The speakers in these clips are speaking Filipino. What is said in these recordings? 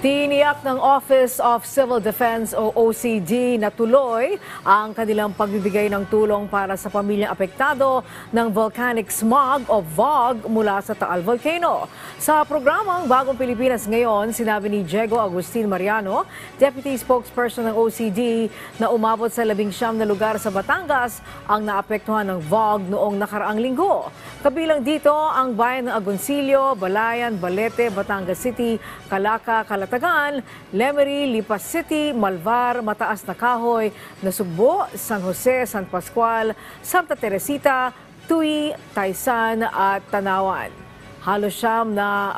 Tiniyak ng Office of Civil Defense o OCD na tuloy ang kanilang pagbibigay ng tulong para sa pamilyang apektado ng volcanic smog o VOG mula sa Taal Volcano. Sa programang Bagong Pilipinas ngayon, sinabi ni Diego Agustin Mariano, Deputy Spokesperson ng OCD, na umabot sa 19 na lugar sa Batangas ang naapektuhan ng VOG noong nakaraang linggo. Kabilang dito ang bayan ng Agoncillo, Balayan, Balete, Batangas City, Calaca, Calatagan, Lemery, Lipas City, Malvar, Mataas na Kahoy, Nasugbo, San Jose, San Pascual, Santa Teresita, Tuy, Taysan at Tanawan. Halos siyam na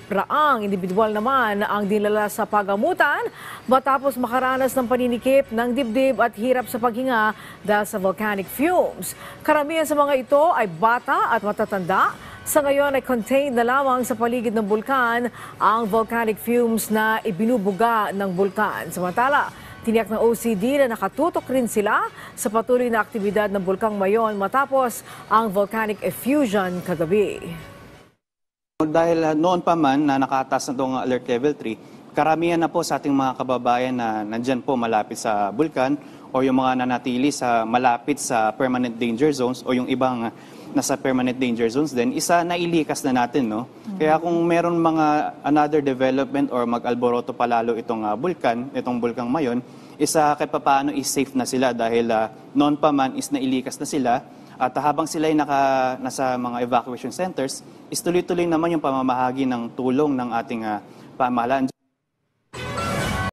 raang individual naman ang dinala sa pagamutan matapos makaranas ng paninikip ng dibdib at hirap sa paghinga dahil sa volcanic fumes. Karamihan sa mga ito ay bata at matatanda. Sa ngayon ay contained na lamang sa paligid ng bulkan ang volcanic fumes na ibinubuga ng bulkan. Samantala, tiniyak ng OCD na nakatutok rin sila sa patuloy na aktibidad ng bulkang Mayon matapos ang volcanic effusion kagabi. Dahil noon pa man na nakataas na itong alert level 3, karamihan na po sa ating mga kababayan na nandyan po malapit sa bulkan o yung mga nanatili sa malapit sa permanent danger zones o yung ibang nasa permanent danger zones din, isa nailikas na natin. No? Kaya kung meron mga another development or mag-alboroto palalo itong bulkang Mayon, isa kahit paano is safe na sila dahil noon pa man is nailikas na sila. At habang sila ay nasa mga evacuation centers, is tuloy-tuloy naman yung pamamahagi ng tulong ng ating pamahalaan.